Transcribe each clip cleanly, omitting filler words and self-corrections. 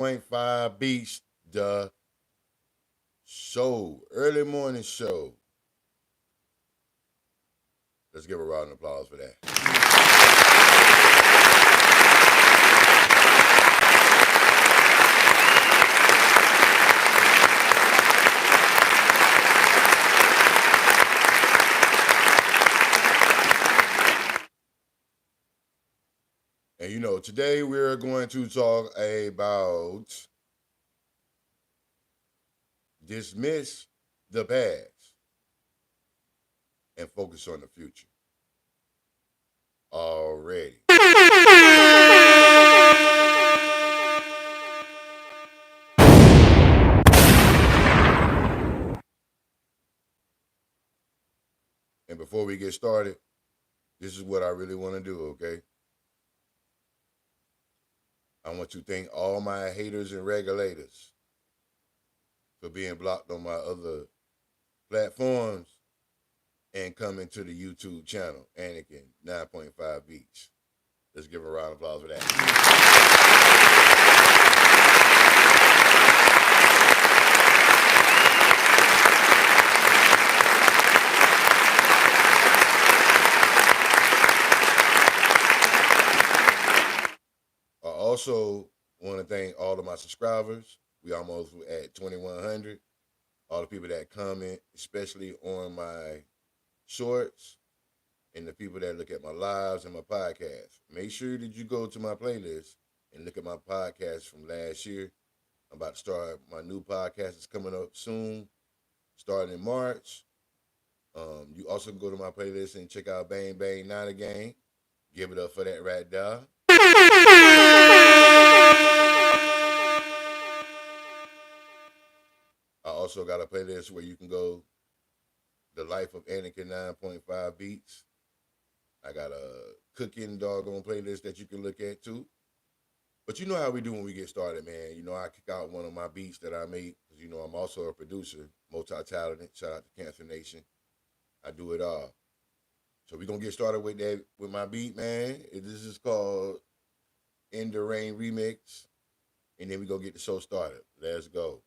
9.5 Beats, the show, early morning show. Let's give a round of applause for that. And today we're going to talk about dismiss the past and focus on the future. Already. And before we get started, this is what I really want to do, okay? I want to thank all my haters and regulators for being blocked on my other platforms and coming to the YouTube channel, Anakin 9.5 Beats. Let's give a round of applause for that. I also want to thank all of my subscribers. We almost at 2,100. All the people that comment, especially on my shorts, and the people that look at my lives and my podcast. Make sure that you go to my playlist and look at my podcast from last year. I'm about to start my new podcast. It's coming up soon, starting in March. You also can go to my playlist and check out Bang Bang 9 again. Give it up for that right there. I also got a playlist where you can go, The Life of Anakin 9.5 Beats. I got a cooking doggone playlist that you can look at too. But you know how we do when we get started, man. I kick out one of my beats that I make because, I'm also a producer, multi-talented. Shout out to Cancer Nation. I do it all. So we're going to get started with my beat, man. This is called In the Rain Remix. And then we're going to get the show started. Let's go.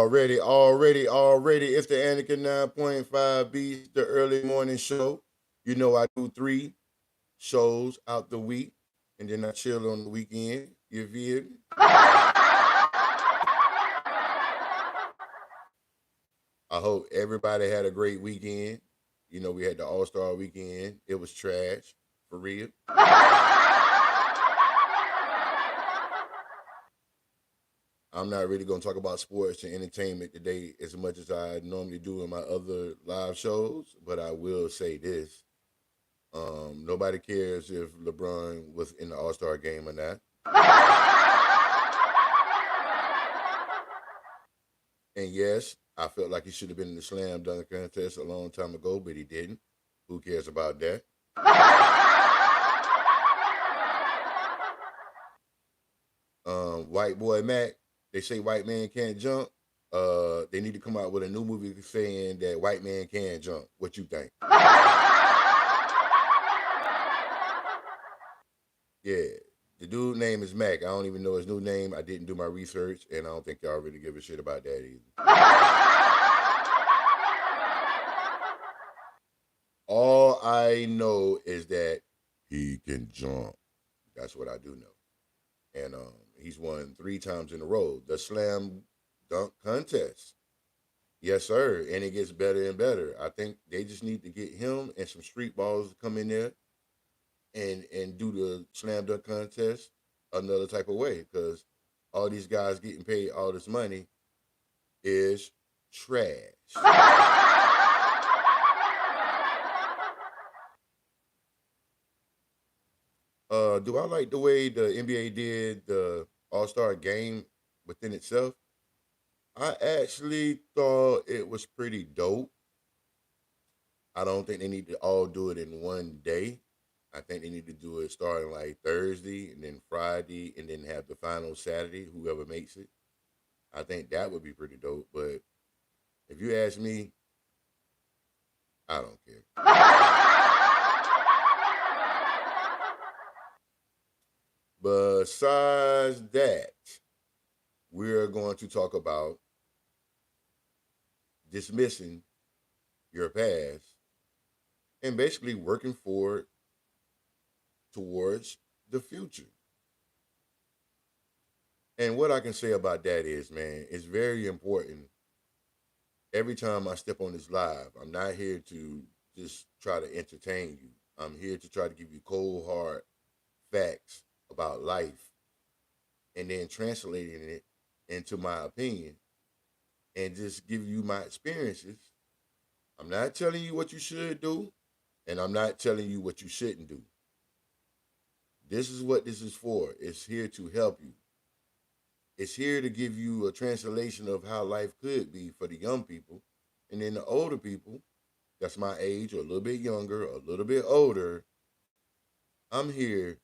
Already. It's the Anakin 9.5 Beats, the early morning show. You know, I do 3 shows out the week, and then I chill on the weekend. You feel me? I hope everybody had a great weekend. You know, we had the All Star weekend. It was trash, for real. I'm not really going to talk about sports and entertainment today as much as I normally do in my other live shows, but I will say this. Nobody cares if LeBron was in the All Star game or not. And yes, I felt like he should have been in the slam dunk contest a long time ago, but he didn't. Who cares about that? White boy Mac, they say white man can't jump. They need to come out with a new movie saying that white man can jump. What you think? Yeah. The dude name is Mac. I don't even know his new name. I didn't do my research, and I don't think y'all really give a shit about that either. All I know is that he can jump. That's what I do know. And he's won 3 times in a row the slam dunk contest. Yes, sir. And it gets better and better. I think they just need to get him and some street balls to come in there and do the slam dunk contest another type of way, because all these guys getting paid all this money is trash. Do I like the way the NBA did the All Star game within itself? I actually thought it was pretty dope. I don't think they need to all do it in one day. I think they need to do it starting like Thursday and then Friday and then have the final Saturday, whoever makes it. I think that would be pretty dope. But if you ask me, I don't care. Besides that, we're going to talk about dismissing your past and basically working forward towards the future. And what I can say about that is, man, it's very important. Every time I step on this live, I'm not here to just try to entertain you. I'm here to try to give you cold, hard facts about life and then translating it into my opinion and just give you my experiences. I'm not telling you what you should do, and I'm not telling you what you shouldn't do. This is what this is for. It's here to help you. It's here to give you a translation of how life could be for the young people. And then the older people, that's my age or a little bit younger, or a little bit older, I'm here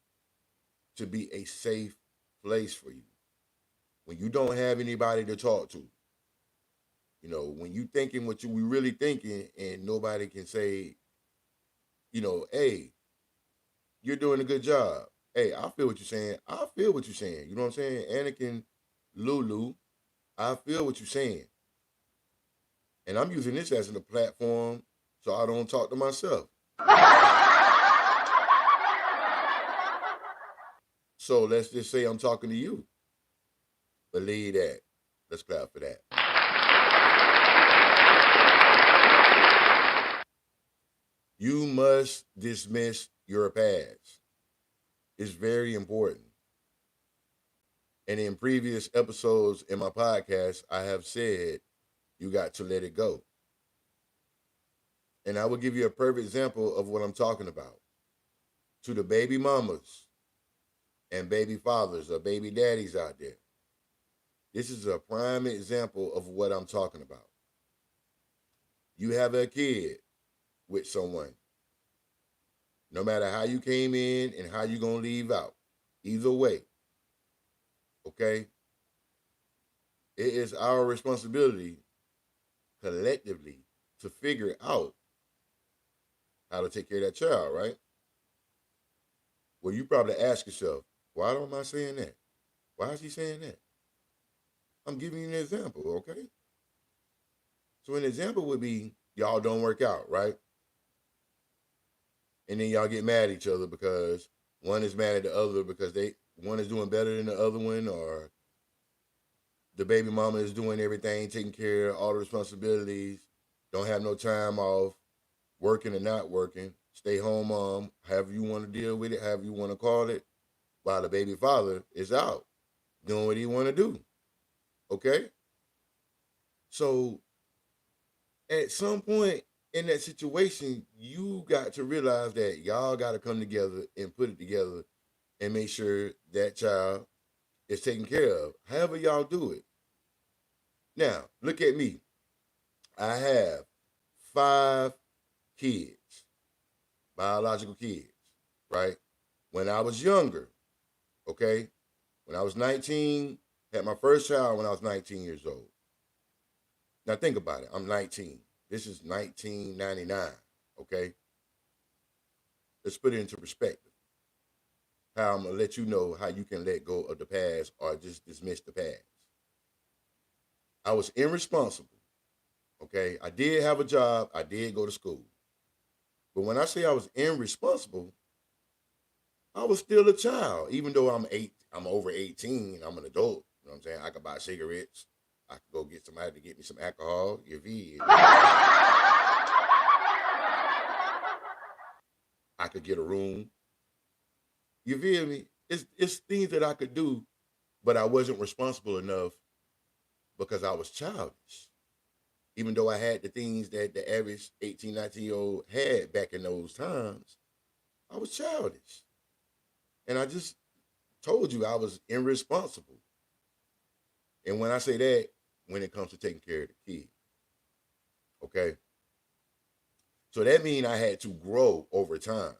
to be a safe place for you. When you don't have anybody to talk to, when you thinking what you we really thinking and nobody can say, hey, you're doing a good job. Hey, I feel what you're saying. I feel what you're saying. You know what I'm saying? Anakin, Lulu, I feel what you're saying. And I'm using this as a platform so I don't talk to myself. So let's just say I'm talking to you. Believe that. Let's clap for that. You must dismiss your past. It's very important. And in previous episodes in my podcast, I have said you got to let it go. And I will give you a perfect example of what I'm talking about. To the baby mamas and baby fathers or baby daddies out there, this is a prime example of what I'm talking about. You have a kid with someone. No matter how you came in and how you going to leave out. Either way. Okay? It is our responsibility collectively to figure out how to take care of that child, right? Well, you probably ask yourself, why don't I saying that? Why is he saying that? I'm giving you an example, okay? So an example would be y'all don't work out, right? And then y'all get mad at each other because one is mad at the other because one is doing better than the other one, or the baby mama is doing everything, taking care of all the responsibilities, don't have no time off, working or not working, stay home mom, however you want to deal with it, however you want to call it, while the baby father is out doing what he want to do. Okay? So at some point in that situation, you got to realize that y'all got to come together and put it together and make sure that child is taken care of. However y'all do it. Now, look at me. I have 5 kids, biological kids, right? When I was younger, okay, when I was 19, had my first child when I was 19 years old. Now think about it. I'm 19. This is 1999, okay? Let's put it into perspective. How I'm going to let you know how you can let go of the past or just dismiss the past. I was irresponsible, okay? I did have a job. I did go to school. But when I say I was irresponsible, I was still a child, even though I'm over 18, I'm an adult. You know what I'm saying? I could buy cigarettes. I could go get somebody to get me some alcohol. You feel me? I could get a room. You feel me? It's things that I could do, but I wasn't responsible enough because I was childish. Even though I had the things that the average 18, 19-year-old had back in those times, I was childish. And I just told you I was irresponsible. And when I say that, when it comes to taking care of the kid, okay? So that means I had to grow over time.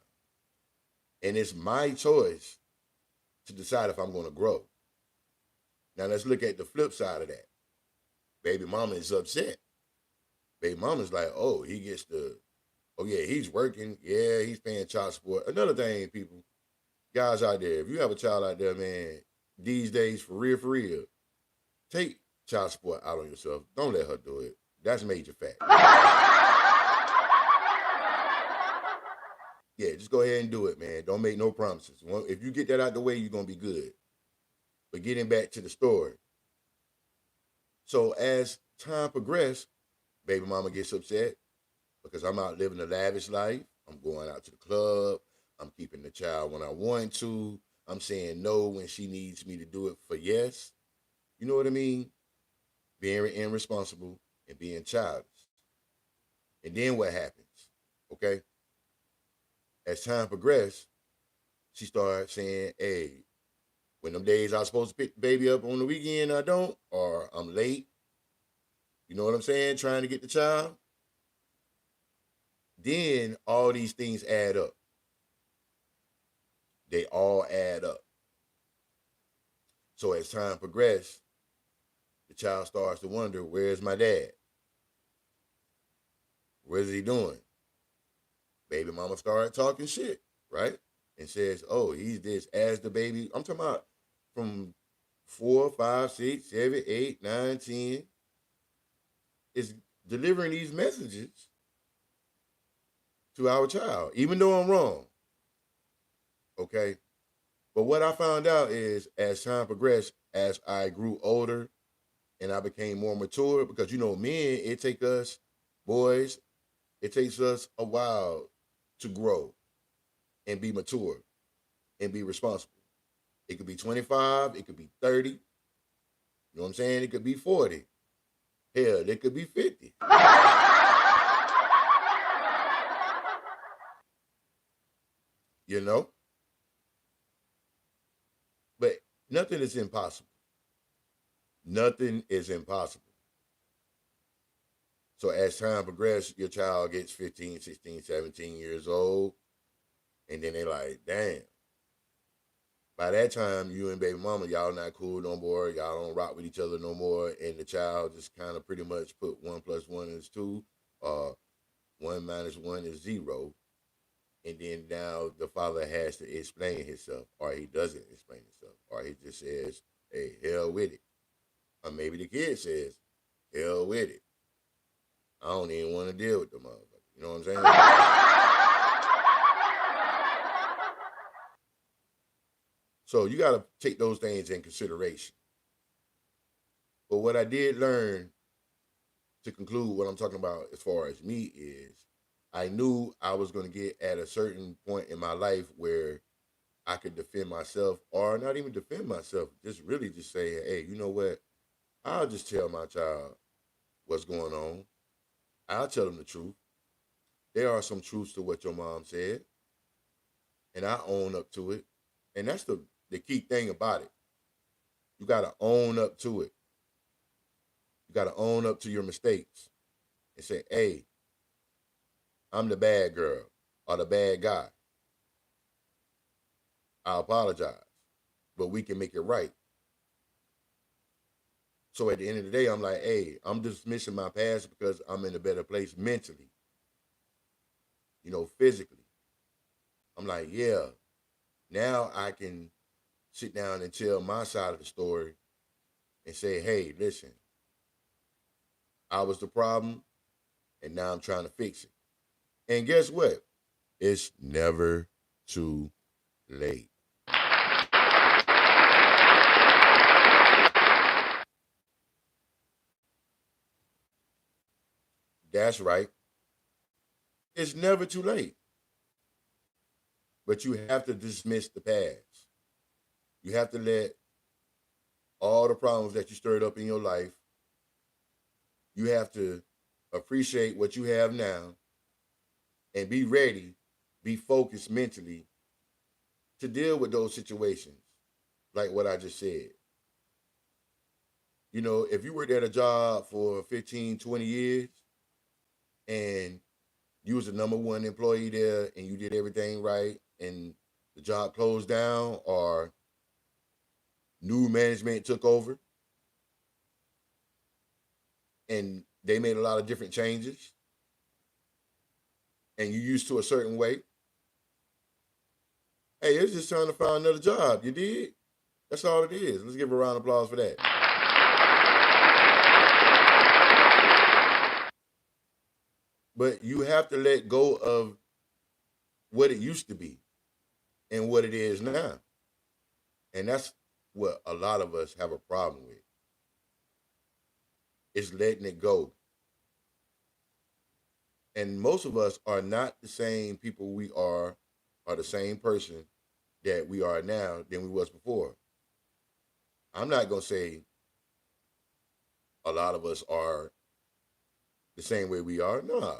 And it's my choice to decide if I'm going to grow. Now let's look at the flip side of that. Baby mama is upset. Baby mama's like, oh, he gets the, oh yeah, he's working. Yeah, he's paying child support. Another thing, people, guys out there, if you have a child out there, man, these days, for real, take child support out on yourself. Don't let her do it. That's major fact. Yeah, just go ahead and do it, man. Don't make no promises. If you get that out the way, you're gonna be good. But getting back to the story. So as time progressed, baby mama gets upset because I'm out living a lavish life. I'm going out to the club. I'm keeping the child when I want to. I'm saying no when she needs me to do it for yes. You know what I mean? Being irresponsible and being childish. And then what happens? Okay? As time progressed, she started saying, hey, when them days I was supposed to pick the baby up on the weekend, I don't, or I'm late. You know what I'm saying? Trying to get the child. Then all these things add up. They all add up. So as time progressed, the child starts to wonder, where's my dad? What is he doing? Baby mama started talking shit, right? And says, oh, he's this as the baby. I'm talking about from 4, 5, 6, 7, 8, 9, 10. Is delivering these messages to our child, even though I'm wrong. Okay. But what I found out is as time progressed, as I grew older and I became more mature, because men, boys, it takes us a while to grow and be mature and be responsible. It could be 25, it could be 30, you know what I'm saying? It could be 40. Hell, it could be 50. You know? But nothing is impossible. Nothing is impossible. So as time progresses, your child gets 15, 16, 17 years old. And then they like, damn. By that time, you and baby mama, y'all not cool no more. Y'all don't rock with each other no more. And the child just kind of pretty much put 1 + 1 is 2. 1 - 1 is 0. And then now the father has to explain himself, or he doesn't explain himself, or he just says, hey, hell with it. Or maybe the kid says, hell with it. I don't even want to deal with the motherfucker. You know what I'm saying? So you got to take those things in consideration. But what I did learn to conclude what I'm talking about as far as me is I knew I was going to get at a certain point in my life where I could defend myself or not even defend myself, just really just say, hey, you know what? I'll just tell my child what's going on. I'll tell them the truth. There are some truths to what your mom said, and I own up to it. And that's the key thing about it. You got to own up to it. You got to own up to your mistakes and say, hey, I'm the bad girl or the bad guy. I apologize, but we can make it right. So at the end of the day, I'm like, hey, I'm dismissing my past because I'm in a better place mentally, physically. I'm like, yeah, now I can sit down and tell my side of the story and say, hey, listen, I was the problem and now I'm trying to fix it. And guess what? It's never too late. That's right. It's never too late. But you have to dismiss the past. You have to let all the problems that you stirred up in your life, you have to appreciate what you have now and be ready, be focused mentally to deal with those situations, like what I just said. If you worked at a job for 15, 20 years and you was the number one employee there and you did everything right and the job closed down or new management took over and they made a lot of different changes and you used to a certain way, hey, it's just trying to find another job. You did? That's all it is. Let's give a round of applause for that. But you have to let go of what it used to be and what it is now. And that's what a lot of us have a problem with. Is letting it go. And most of us are not the same people we are the same person that we are now than we was before. I'm not gonna say a lot of us are the same way we are. Nah.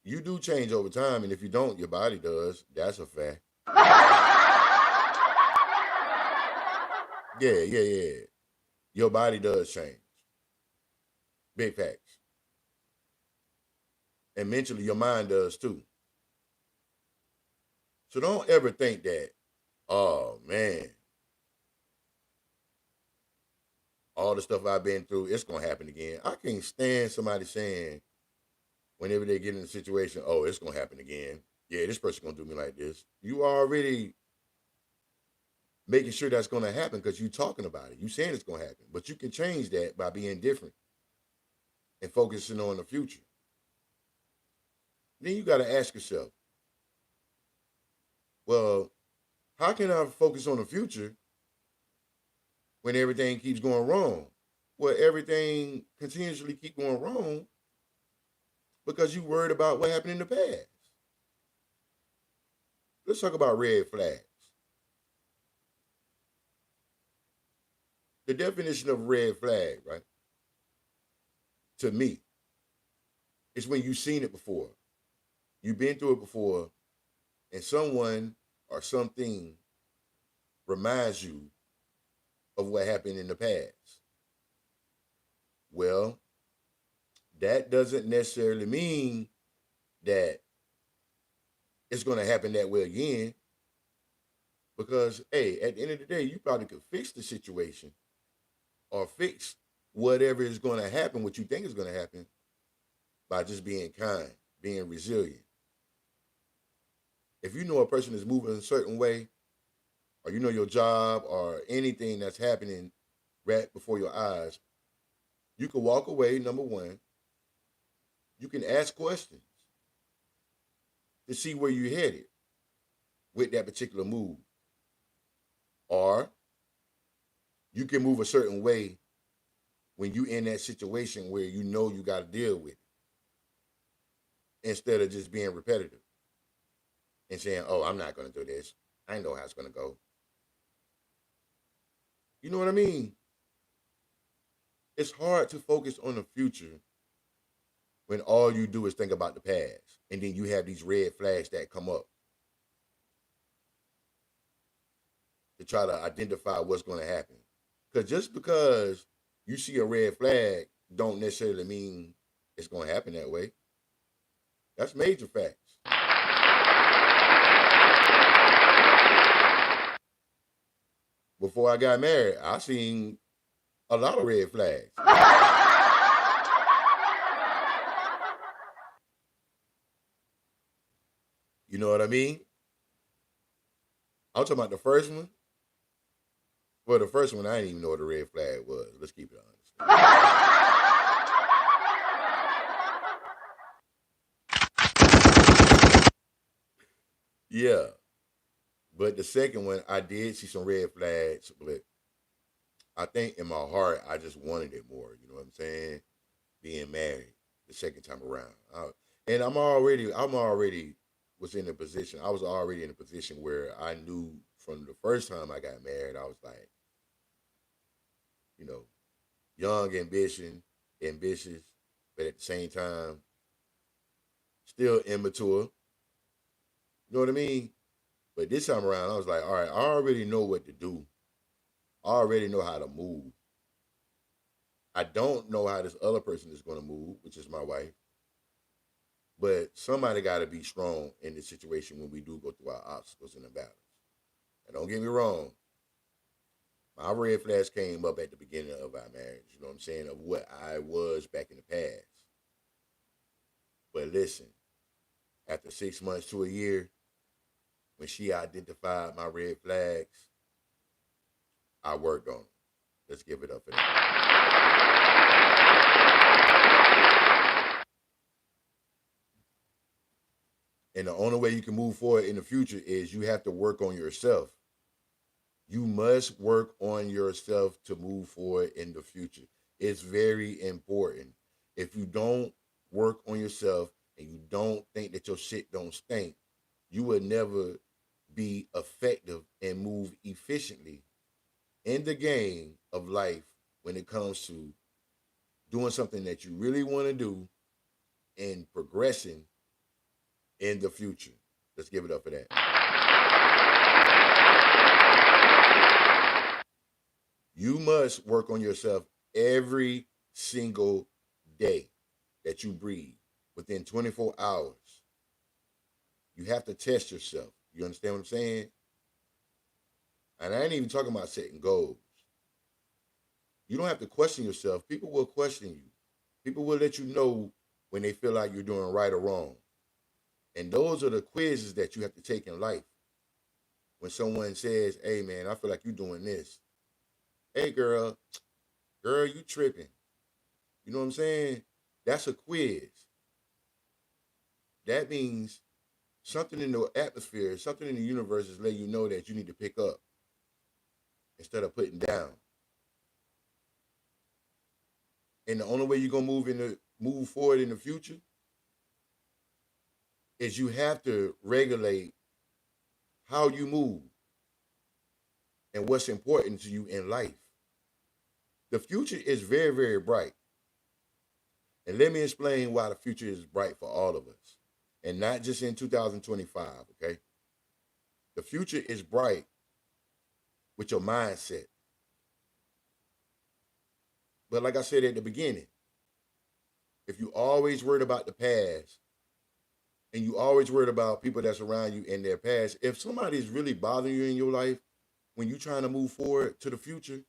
You do change over time, and if you don't, your body does. That's a fact. Yeah, yeah, yeah. Your body does change. Big facts. And mentally, your mind does too. So don't ever think that, oh man, all the stuff I've been through, it's gonna happen again. I can't stand somebody saying whenever they get in a situation, oh, it's gonna happen again. Yeah, this person gonna do me like this. You already making sure that's gonna happen because you talking about it. You saying it's gonna happen. But you can change that by being different and focusing on the future. Then you gotta ask yourself, well, how can I focus on the future when everything keeps going wrong? Well, everything continuously keep going wrong because you worried about what happened in the past. Let's talk about red flags. The definition of red flag, right? To me, is when you've seen it before. You've been through it before, and someone or something reminds you of what happened in the past. Well, that doesn't necessarily mean that it's going to happen that way again because, hey, at the end of the day, you probably could fix the situation or fix whatever is going to happen, what you think is going to happen, by just being kind, being resilient. If you know a person is moving a certain way, or you know your job or anything that's happening right before your eyes, you can walk away, number one, You can ask questions to see where you're headed with that particular move. Or you can move a certain way when you in that situation where you know you got to deal with it instead of just being repetitive and saying, oh, I'm not going to do this. I know how it's going to go. You know what I mean? It's hard to focus on the future when all you do is think about the past. And then you have these red flags that come up to try to identify what's going to happen. Because just because you see a red flag don't necessarily mean it's going to happen that way. That's major facts. Before I got married, I seen a lot of red flags. You know what I mean? I'm talking about the first one. Well, the first one, I didn't even know what a red flag was. Let's keep it honest. Yeah. But the second one, I did see some red flags, but I think in my heart, I just wanted it more. You know what I'm saying? Being married the second time around. And I'm already was in a position, I was already in a position where I knew from the first time I got married, I was like, you know, young ambitious, but at the same time, still immature. You know what I mean? But this time around, I was like, all right, I already know what to do. I already know how to move. I don't know how this other person is going to move, which is my wife. But somebody got to be strong in this situation when we do go through our obstacles and the battles. And don't get me wrong, my red flags came up at the beginning of our marriage. You know what I'm saying? Of what I was back in the past. But listen, after 6 months to a year, when she identified my red flags, I worked on them. Let's give it up for that. And the only way you can move forward in the future is you have to work on yourself. You must work on yourself to move forward in the future. It's very important. If you don't work on yourself and you don't think that your shit don't stink, you will never be effective and move efficiently in the game of life when it comes to doing something that you really want to do and progressing in the future. Let's give it up for that. You must work on yourself every single day that you breathe within 24 hours. You have to test yourself. You understand what I'm saying? And I ain't even talking about setting goals. You don't have to question yourself. People will question you. People will let you know when they feel like you're doing right or wrong. And those are the quizzes that you have to take in life. When someone says, hey man, I feel like you're doing this. Hey girl, you tripping. You know what I'm saying? That's a quiz. That means something in the atmosphere, something in the universe is letting you know that you need to pick up instead of putting down. And the only way you're gonna move forward in the future is you have to regulate how you move and what's important to you in life. The future is very, very bright. And let me explain why the future is bright for all of us. And not just in 2025, okay? The future is bright with your mindset. But like I said at the beginning, if you always worried about the past and you always worried about people that's around you in their past, if somebody is really bothering you in your life when you're trying to move forward to the future,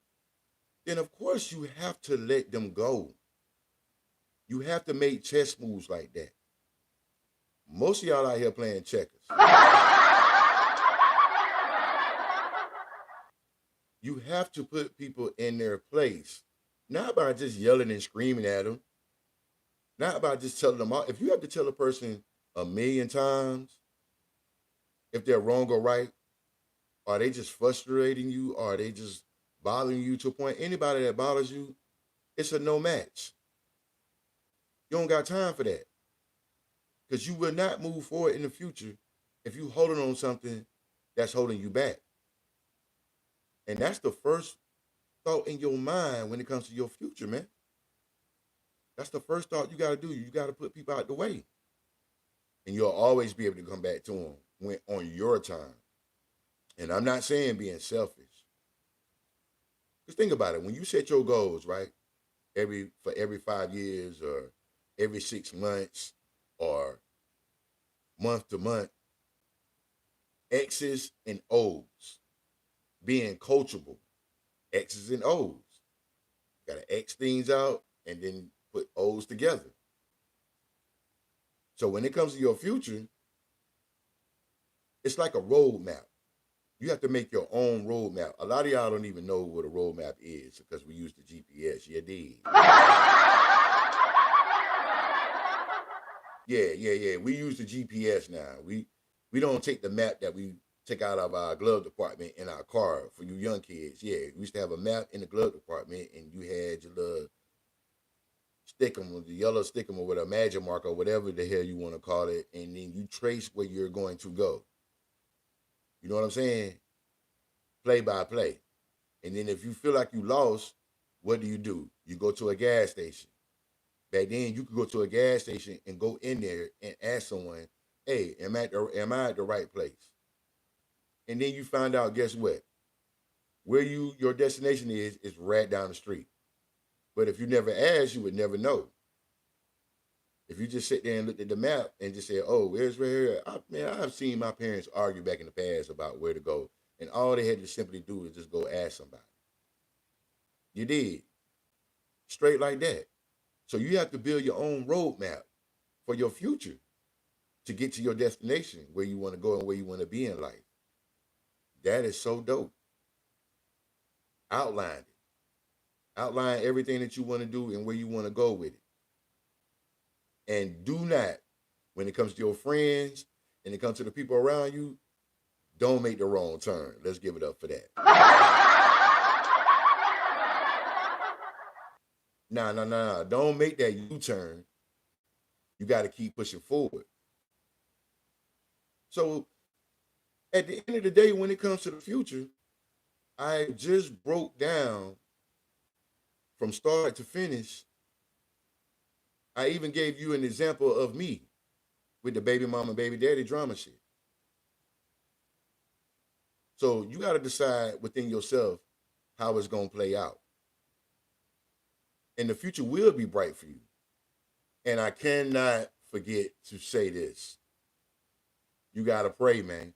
then of course you have to let them go. You have to make chess moves like that. Most of y'all out here playing checkers. You have to put people in their place, not by just yelling and screaming at them. Not about just telling them all. If you have to tell a person a million times if they're wrong or right, are they just frustrating you? Or are they just bothering you to a point? Anybody that bothers you, it's a no match. You don't got time for that. Because you will not move forward in the future if you holding on something that's holding you back. And that's the first thought in your mind when it comes to your future, man. That's the first thought you got to do. You got to put people out the way. And you'll always be able to come back to them when on your time. And I'm not saying being selfish. Because think about it. When you set your goals, right? For every 5 years or every 6 months or month to month, X's and O's, being coachable, X's and O's. Got to X things out and then put O's together. So when it comes to your future, it's like a roadmap. You have to make your own roadmap. A lot of y'all don't even know what a roadmap is because we use the GPS. Yeah, did. Yeah. We use the GPS now. We don't take the map that we take out of our glove department in our car for you young kids. Yeah, we used to have a map in the glove department, and you had your little stickum, the yellow stickum with a magic marker, whatever the hell you want to call it, and then you trace where you're going to go. You know what I'm saying? Play by play. And then if you feel like you lost, what do? You go to a gas station. Back then, you could go to a gas station and go in there and ask someone, "Hey, am I at the right place?" And then you find out, guess what? Where your destination is right down the street. But if you never asked, you would never know. If you just sit there and looked at the map and just say, "Oh, where's where here?" Man, I've seen my parents argue back in the past about where to go, and all they had to simply do is just go ask somebody. You did straight like that. So you have to build your own roadmap for your future to get to your destination where you want to go and where you want to be in life. That is so dope. Outline it. Outline everything that you want to do and where you want to go with it. And do not, when it comes to your friends and it comes to the people around you, don't make the wrong turn. Let's give it up for that. Nah. Don't make that U turn. You got to keep pushing forward. So at the end of the day, when it comes to the future, I just broke down from start to finish. I even gave you an example of me with the baby mama, baby daddy drama shit. So you got to decide within yourself how it's going to play out. And the future will be bright for you. And I cannot forget to say this. You got to pray, man.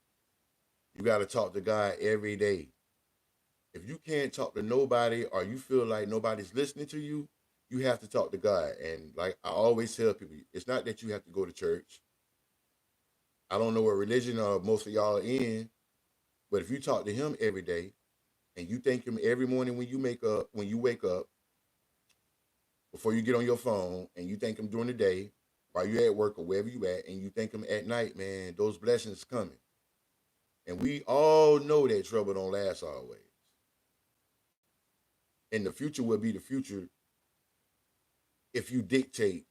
You got to talk to God every day. If you can't talk to nobody or you feel like nobody's listening to you, you have to talk to God. And like I always tell people, it's not that you have to go to church. I don't know what religion most of y'all are in, but if you talk to him every day and you thank him every morning when you wake up, before you get on your phone, and you thank him during the day, while you're at work or wherever you at, and you thank him at night, man, those blessings coming. And we all know that trouble don't last always. And the future will be the future if you dictate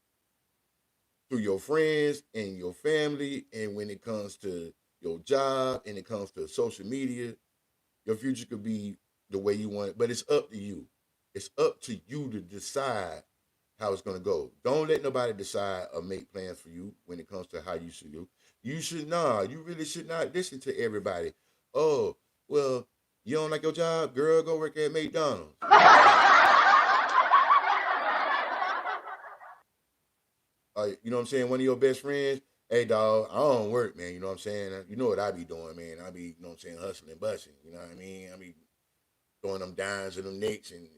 through your friends and your family, and when it comes to your job and it comes to social media, your future could be the way you want it. But it's up to you. It's up to you to decide how it's going to go. Don't let nobody decide or make plans for you when it comes to how you should do. You really should not listen to everybody. Oh, well, you don't like your job? Girl, go work at McDonald's. You know what I'm saying? One of your best friends, hey, dog, I don't work, man. You know what I'm saying? You know what I be doing, man. I be, you know what I'm saying, hustling and busting. You know what I mean? I be throwing them dimes and them nicks and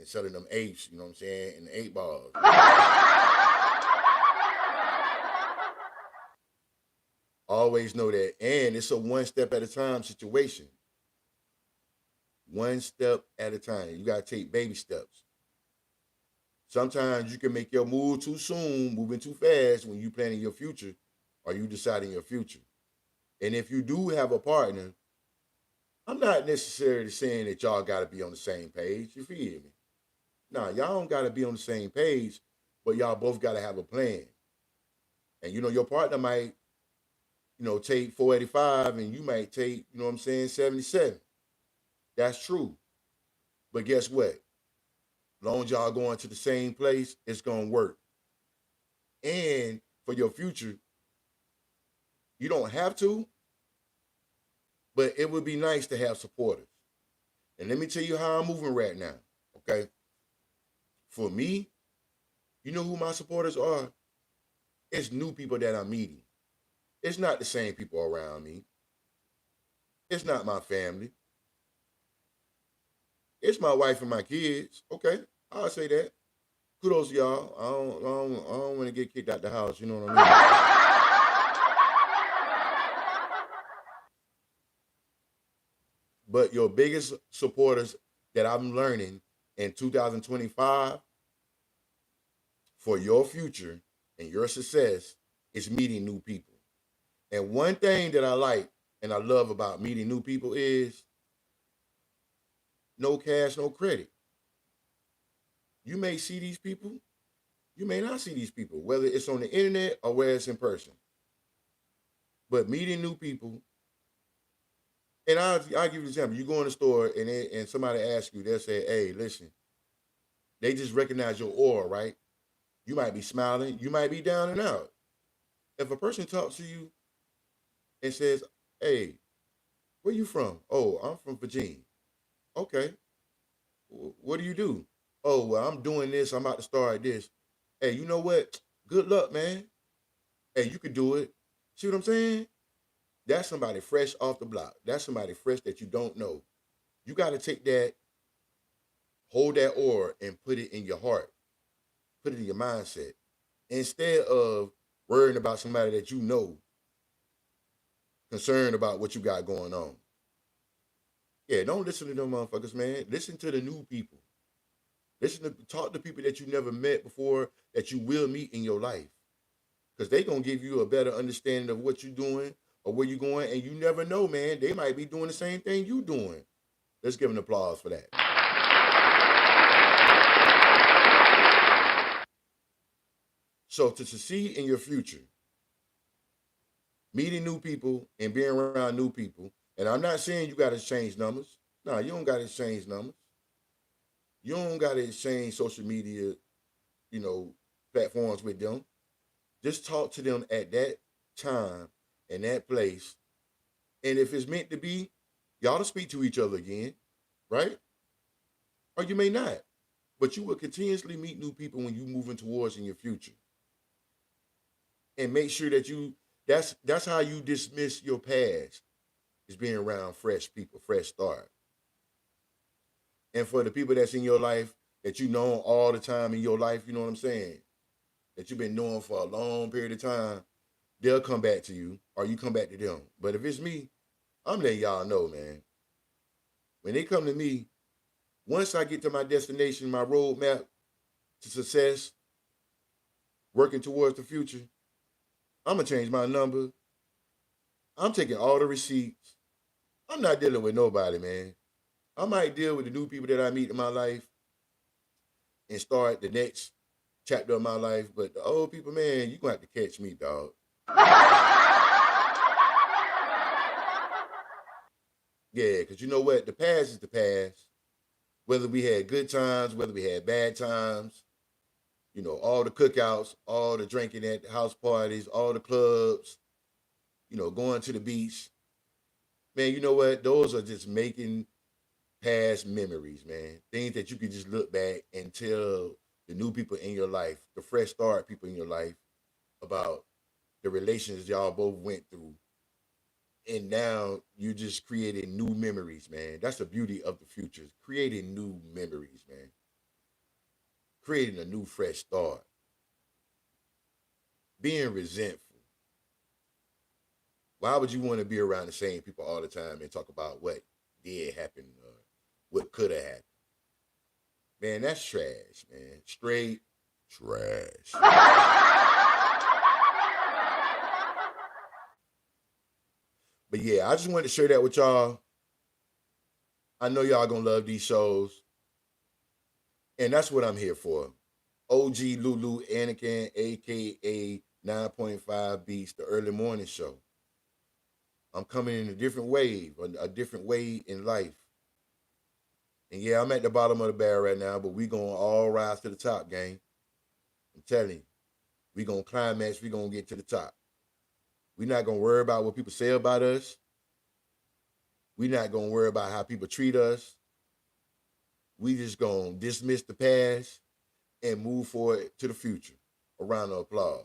selling them apes, you know what I'm saying, and the 8 balls. Always know that. And it's a one step at a time situation. One step at a time. You gotta take baby steps. Sometimes you can make your move too soon, moving too fast when you planning your future or you deciding your future. And if you do have a partner, I'm not necessarily saying that y'all got to be on the same page. You feel me? Nah, y'all don't got to be on the same page, but y'all both got to have a plan. And your partner might, take 485 and you might take, 77. That's true. But guess what? As long as y'all going to the same place, it's going to work. And for your future, you don't have to, but it would be nice to have supporters. And let me tell you how I'm moving right now. Okay. For me, you know who my supporters are? It's new people that I'm meeting. It's not the same people around me. It's not my family. It's my wife and my kids. Okay. I'll say that. Kudos to y'all. I don't want to get kicked out the house. You know what I mean? But your biggest supporters that I'm learning in 2025 for your future and your success is meeting new people. And one thing that I like and I love about meeting new people is no cash, no credit. You may see these people, you may not see these people, whether it's on the internet or where it's in person. But meeting new people, and I'll give you an example. You go in the store and somebody asks you, they'll say, hey, listen, they just recognize your aura, right? You might be smiling, you might be down and out. If a person talks to you and says, hey, where you from? Oh, I'm from Virginia. Okay. What do you do? Oh, well, I'm doing this. I'm about to start this. Hey, you know what? Good luck, man. Hey, you could do it. See what I'm saying? That's somebody fresh off the block. That's somebody fresh that you don't know. You got to take that, hold that aura, and put it in your heart, put it in your mindset. Instead of worrying about somebody that you know, concerned about what you got going on. Yeah, don't listen to them motherfuckers, man. Listen to the new people. Listen to talk to people that you never met before that you will meet in your life. Because they gonna give you a better understanding of what you're doing or where you're going, and you never know, man. They might be doing the same thing you doing. Let's give an applause for that. So to succeed in your future, meeting new people and being around new people, and I'm not saying you gotta exchange numbers. No, you don't gotta exchange numbers. You don't gotta exchange social media, you know, platforms with them. Just talk to them at that time and that place. And if it's meant to be, y'all to speak to each other again, right? Or you may not. But you will continuously meet new people when you moving towards in your future. And make sure that that's how you dismiss your past is being around fresh people, fresh start. And for the people that's in your life that you know all the time in your life, you know what I'm saying? That you've been knowing for a long period of time, they'll come back to you or you come back to them. But if it's me, I'm letting y'all know, man. When they come to me, once I get to my destination, my roadmap to success, working towards the future, I'm gonna change my number. I'm taking all the receipts. I'm not dealing with nobody, man. I might deal with the new people that I meet in my life and start the next chapter of my life. But the old people, man, you gonna have to catch me, dog. Yeah, because you know what? The past is the past. Whether we had good times, whether we had bad times, all the cookouts, all the drinking at the house parties, all the clubs, going to the beach. Man, you know what? Those are just making past memories, man. Things that you can just look back and tell the new people in your life, the fresh start people in your life about the relations y'all both went through. And now you're just creating new memories, man. That's the beauty of the future. Creating new memories, man. Creating a new fresh start. Being resentful. Why would you want to be around the same people all the time and talk about what did happen or what could have happened? Man, that's trash, man. Straight Trash. But yeah, I just wanted to share that with y'all. I know y'all gonna love these shows. And that's what I'm here for. OG Lulu Anakin, aka 9.5 Beats, the early morning show. I'm coming in a different wave, a different way in life. And yeah, I'm at the bottom of the barrel right now, but we gonna all rise to the top, gang. I'm telling you, we gonna climax, we gonna get to the top. We not gonna worry about what people say about us. We not gonna worry about how people treat us. We just gonna dismiss the past and move forward to the future. A round of applause.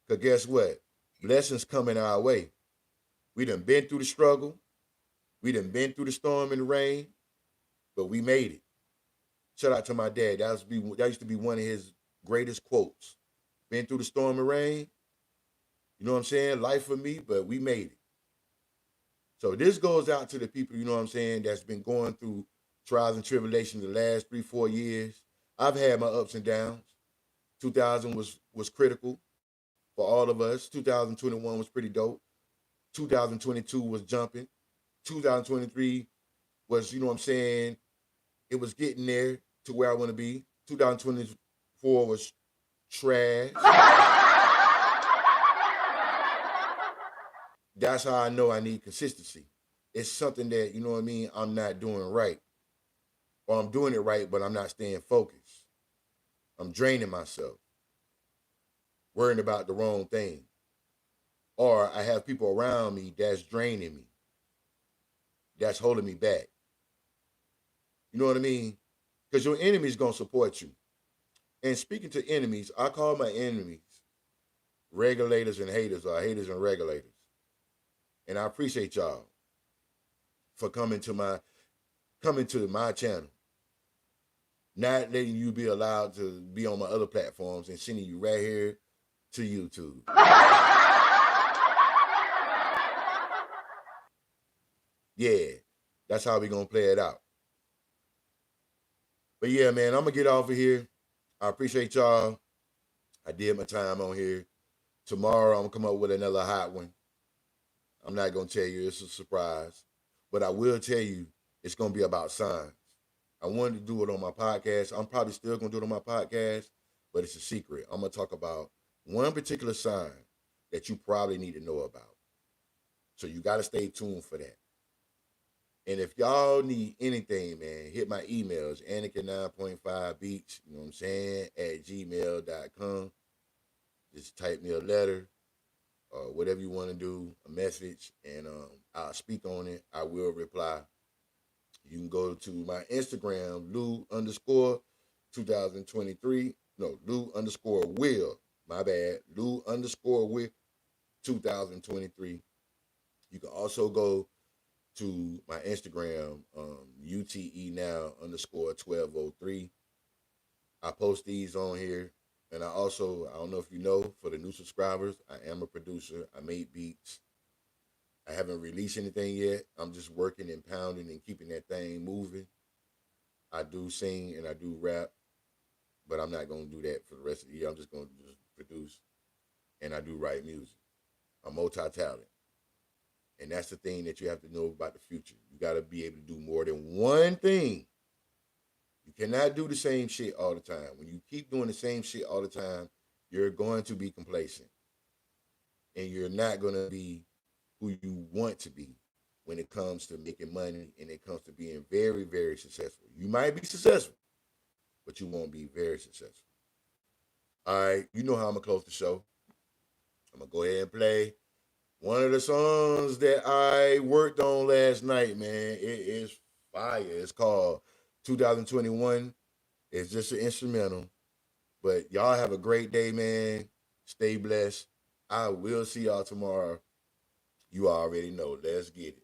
Because guess what? Blessings coming our way. We done been through the struggle. We done been through the storm and the rain, but we made it. Shout out to my dad. That used to be one of his greatest quotes. Been through the storm and rain. You know what I'm saying? Life for me, but we made it. So this goes out to the people, you know what I'm saying, that's been going through trials and tribulations the last 3-4 years. I've had my ups and downs. 2000 was critical for all of us. 2021 was pretty dope. 2022 was jumping. 2023 was, you know what I'm saying, it was getting there to where I want to be. 2024 was trash. That's how I know I need consistency. It's something that, you know what I mean, I'm not doing right. Or I'm doing it right, but I'm not staying focused. I'm draining myself, worrying about the wrong thing. Or I have people around me that's draining me, that's holding me back. You know what I mean? Because your enemy's going to support you. And speaking to enemies, I call my enemies regulators and haters, or haters and regulators. And I appreciate y'all for coming to my channel. Not letting you be allowed to be on my other platforms and sending you right here to YouTube. Yeah, that's how we gonna play it out. But yeah, man, I'm gonna get off of here. I appreciate y'all. I did my time on here. Tomorrow I'm gonna come up with another hot one. I'm not gonna tell you, it's a surprise. But I will tell you, it's gonna be about signs. I wanted to do it on my podcast. I'm probably still gonna do it on my podcast, but it's a secret. I'm gonna talk about one particular sign that you probably need to know about. So you gotta stay tuned for that. And if y'all need anything, man, hit my emails, Anakin9.5beats, you know what I'm saying, @gmail.com. Just type me a letter or whatever you want to do, a message, and I'll speak on it. I will reply. You can go to my Instagram, Lou_2023. No, Lou_Will. My bad. Lou_Will 2023. You can also go to my Instagram, UTE now _1203. I post these on here. And I don't know if you know, for the new subscribers, I am a producer. I make beats. I haven't released anything yet. I'm just working and pounding and keeping that thing moving. I do sing and I do rap, but I'm not going to do that for the rest of the year. I'm just going to just produce, and I do write music. I'm multi-talented. And that's the thing that you have to know about the future. You got to be able to do more than one thing. You cannot do the same shit all the time. When you keep doing the same shit all the time, you're going to be complacent. And you're not going to be who you want to be when it comes to making money and it comes to being very, very successful. You might be successful, but you won't be very successful. All right, you know how I'm going to close the show. I'm going to go ahead and play one of the songs that I worked on last night, man. It is fire. It's called 2021. It's just an instrumental. But y'all have a great day, man. Stay blessed. I will see y'all tomorrow. You already know. Let's get it.